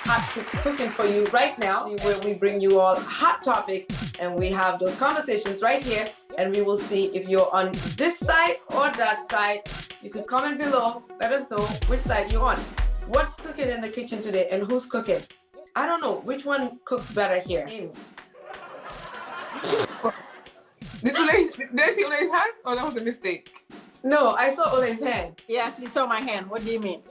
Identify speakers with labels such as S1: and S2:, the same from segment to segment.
S1: hot soups cooking for you right now, where we bring you all hot topics and we have those conversations right here, and we will see if you're on this side or that side. You could comment below, let us know which side you're on. What's cooking in the kitchen today and who's cooking? I don't know. Which one cooks better here? Amy.
S2: Did I see Olay's hand or that was a mistake?
S1: No, I saw Olay's hand.
S3: Yes, you saw my hand. What do you mean?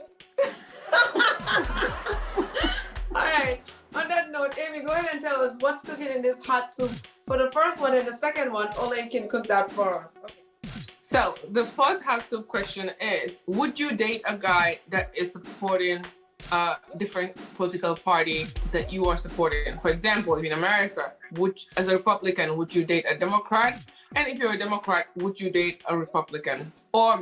S1: All right. On that note, Amy, go ahead and tell us what's cooking in this hot soup. For the first one and the second one, Olay can cook that for us. Okay.
S2: So the first hot soup question is, would you date a guy that is supporting a different political party that you are supporting? For example, if in America, as a Republican, would you date a Democrat? And if you're a Democrat, would you date a Republican? Or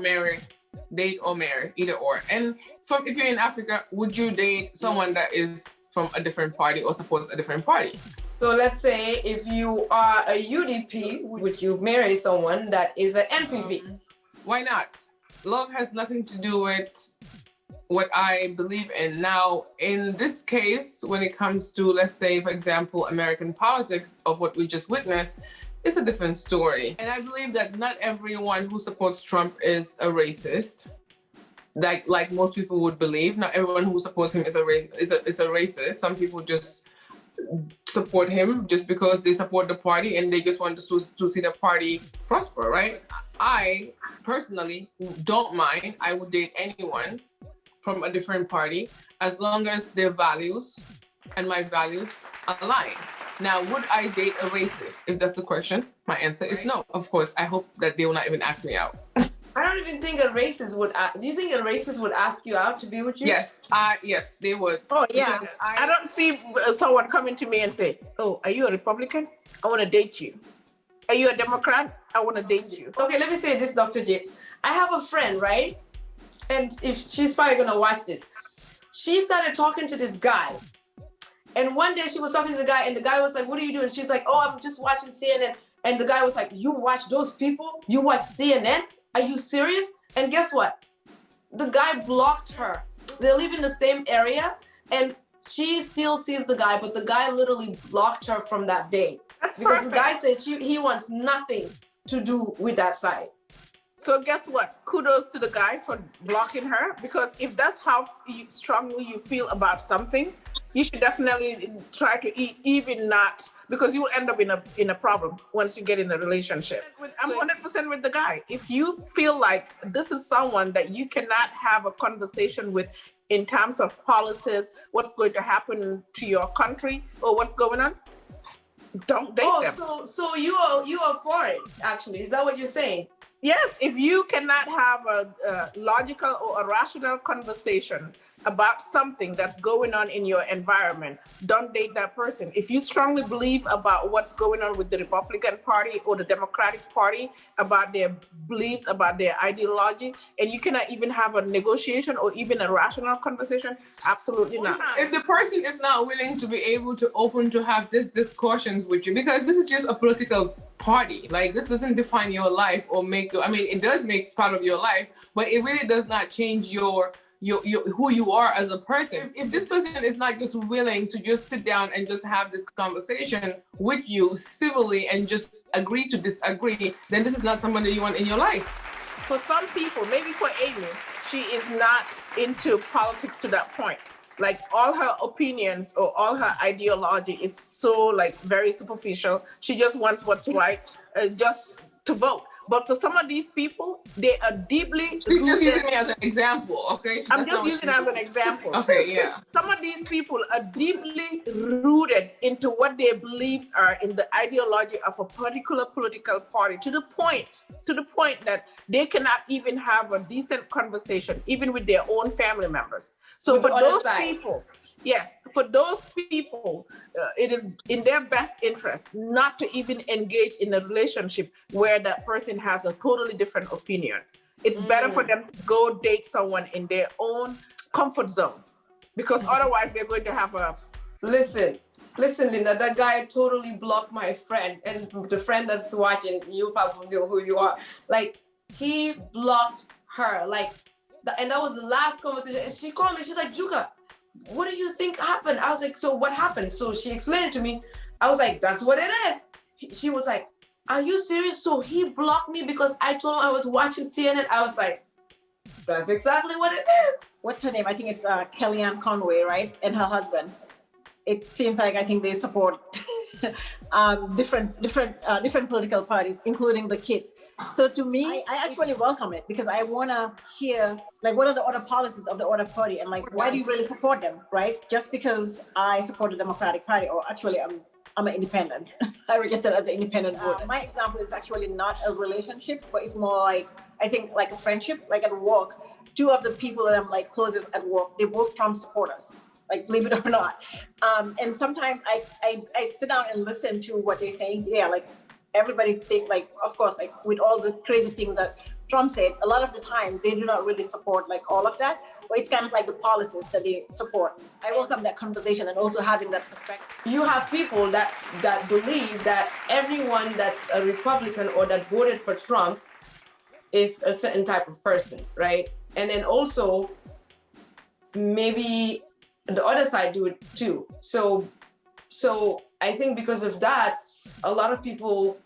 S2: date or marry, either or. And if you're in Africa, would you date someone that is from a different party or supports a different party?
S1: So let's say if you are a UDP, would you marry someone that is an NPP?
S2: Why not? Love has nothing to do with what I believe in. Now, in this case, when it comes to, let's say, for example, American politics of what we just witnessed, it's a different story. And I believe that not everyone who supports Trump is a racist, like most people would believe. Not everyone who supports him is a racist. Some people just support him just because they support the party and they just want to see the party prosper, right? I personally don't mind. I would date anyone from a different party as long as their values and my values align. Now, would I date a racist? If that's the question, my answer is no. Of course, I hope that they will not even ask me out.
S1: I don't even think a racist would. Do you think a racist would ask you out to be with you?
S2: Yes, yes, they would.
S3: Oh yeah, I don't see someone coming to me and say, "Oh, are you a Republican? I want to date you. Are you a Democrat? I want to date you."
S1: Okay, let me say this, Dr. J. I have a friend, right? And if she's probably gonna watch this, she started talking to this guy. And one day she was talking to the guy and the guy was like, "What are you doing?" She's like, "Oh, I'm just watching CNN." And the guy was like, "You watch those people? You watch CNN? Are you serious?" And guess what? The guy blocked her. They live in the same area and she still sees the guy, but the guy literally blocked her from that day.
S3: That's
S1: because
S3: perfect.
S1: The guy says he wants nothing to do with that side.
S3: So guess what? Kudos to the guy for blocking her, because if that's how strongly you feel about something, you should definitely try to even not, because you will end up in a problem once you get in a relationship. I'm 100% with the guy. If you feel like this is someone that you cannot have a conversation with in terms of policies, what's going to happen to your country or what's going on, don't date them.
S1: So you are for it, actually. Is that what you're saying?
S3: Yes, if you cannot have a logical or a rational conversation about something that's going on in your environment, don't date that person. If you strongly believe about what's going on with the Republican Party or the Democratic Party, about their beliefs, about their ideology, and you cannot even have a negotiation or even a rational conversation, absolutely not.
S2: If the person is not willing to be able to open to have these discussions with you, because this is just a political party, like this doesn't define your life or make you, I mean, it does make part of your life, but it really does not change your who you are as a person. If this person is not just willing to just sit down and just have this conversation with you civilly and just agree to disagree, then this is not someone that you want in your life.
S3: For some people, maybe for Amy, she is not into politics to that point. Like all her opinions or all her ideology is so like very superficial. She just wants what's right, just to vote. But for some of these people, they are deeply
S2: She's just using me as an example, okay?
S3: I'm just using it as an example.
S2: Okay, yeah.
S3: Some of these people are deeply rooted into what their beliefs are in the ideology of a particular political party, to the point that they cannot even have a decent conversation, even with their own family members. So for those people, yes, for those people, it is in their best interest not to even engage in a relationship where that person has a totally different opinion. It's better for them to go date someone in their own comfort zone, because otherwise they're going to have a...
S1: Listen, Linda, that guy totally blocked my friend, and the friend that's watching, you probably know who you are. Like, he blocked her, and that was the last conversation. And she called me, she's like, Juka, what do you think happened? I was like, so what happened? So she explained it to me. I was like, that's what it is. She was like, are you serious? So he blocked me because I told him I was watching CNN. I was like, that's exactly what it is.
S4: What's her name? I think it's Kellyanne Conway, right? And her husband. It seems like I think they support different political parties, including the kids. So to me, I actually welcome it because I want to hear like what are the other policies of the other party and like why do you really support them, right? Just because I support the Democratic Party, or actually I'm an independent. I registered as an independent voter. My example is actually not a relationship, but it's more like I think like a friendship. Like at work, two of the people that I'm like closest at work, they both Trump supporters. Like believe it or not, and sometimes I sit down and listen to what they're saying. Yeah, like everybody think like, of course, like with all the crazy things that Trump said, a lot of the times they do not really support like all of that, but it's kind of like the policies that they support. I welcome that conversation and also having that perspective.
S1: You have people that believe that everyone that's a Republican or that voted for Trump is a certain type of person, right? And then also maybe the other side do it too. So I think because of that, a lot of people,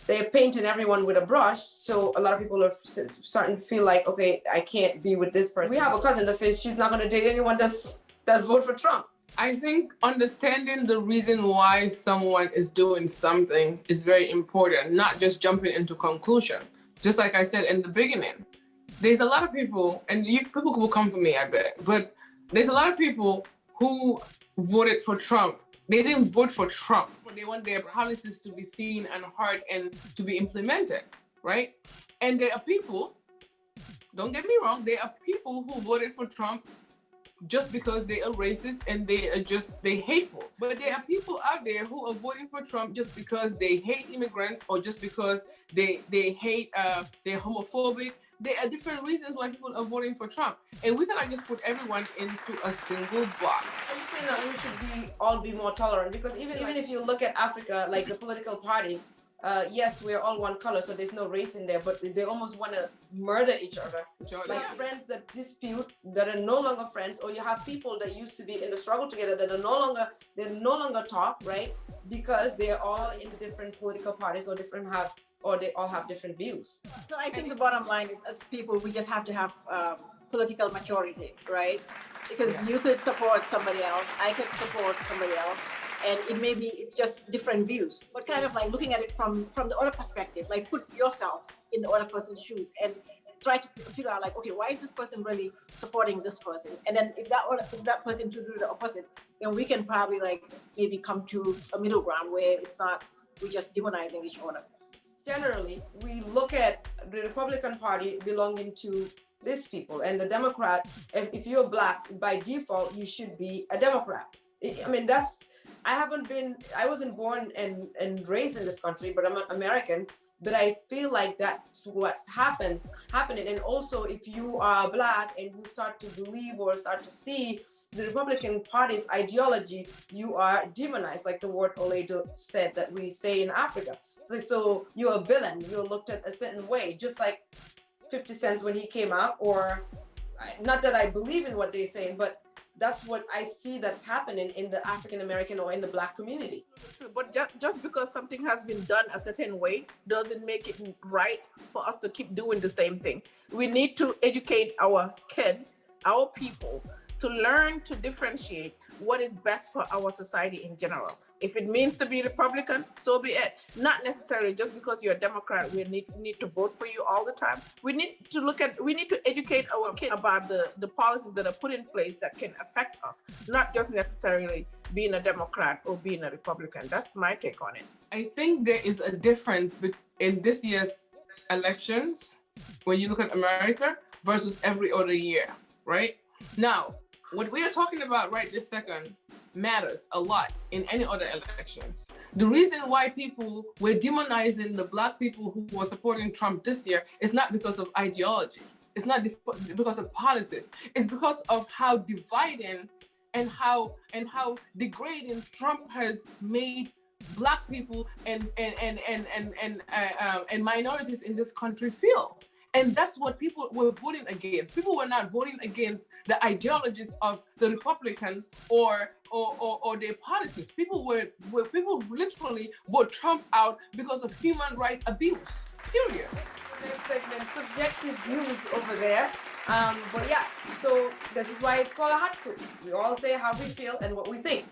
S1: they're painting everyone with a brush. So a lot of people are starting to feel like, okay, I can't be with this person. We have a cousin that says she's not going to date anyone that's vote for Trump.
S2: I think understanding the reason why someone is doing something is very important, not just jumping into conclusion. Just like I said in the beginning, there's a lot of people, and people will come for me, I bet, but there's a lot of people who voted for Trump. They didn't vote for Trump. They want their policies to be seen and heard and to be implemented, right? And there are people, don't get me wrong, there are people who voted for Trump just because they are racist and they hateful. But there are people out there who are voting for Trump just because they hate immigrants or just because they hate, they're homophobic. There are different reasons why people are voting for Trump. And we cannot just put everyone into a single box.
S1: Are you saying that we should all be more tolerant? Because even if you look at Africa, like the political parties, yes, we're all one color, so there's no race in there, but they almost want to murder each other. Like friends that dispute, that are no longer friends, or you have people that used to be in the struggle together that are no longer talk, right? Because they're all in different political parties or they all have different views.
S4: So I think the bottom line is, as people, we just have to have political maturity, right? Because you could support somebody else, I could support somebody else, and it's just different views. But kind of like looking at it from the other perspective, like put yourself in the other person's shoes and try to figure out like, okay, why is this person really supporting this person? And then if that person to do the opposite, then we can probably like maybe come to a middle ground where it's not we're just demonizing each other.
S1: Generally, we look at the Republican Party belonging to these people, and the Democrat, if you're Black, by default, you should be a Democrat. I mean, I wasn't born and raised in this country, but I'm an American, but I feel like that's what's happening. And also, if you are Black and you start to believe or start to see the Republican Party's ideology, you are demonized, like the word Olay said that we say in Africa. So you're a villain, you're looked at a certain way, just like 50 Cent when he came out, or not that I believe in what they're saying, but that's what I see that's happening in the African American or in the Black community.
S3: True, but just because something has been done a certain way doesn't make it right for us to keep doing the same thing. We need to educate our kids, our people, to learn to differentiate what is best for our society in general. If it means to be Republican, so be it. Not necessarily just because you're a Democrat, we need to vote for you all the time. We need to educate our kids about the policies that are put in place that can affect us, not just necessarily being a Democrat or being a Republican. That's my take on it.
S2: I think there is a difference in this year's elections when you look at America versus every other year, right? Now, what we are talking about right this second matters a lot in any other elections. The reason why people were demonizing the Black people who were supporting Trump this year is not because of ideology. It's not because of policies. It's because of how dividing and how degrading Trump has made Black people and minorities in this country feel. And that's what people were voting against. People were not voting against the ideologies of the Republicans or their policies. People literally vote Trump out because of human rights abuse. Period.
S1: Next segment, subjective views over there. But yeah, so this is why it's called a hot soup. We all say how we feel and what we think.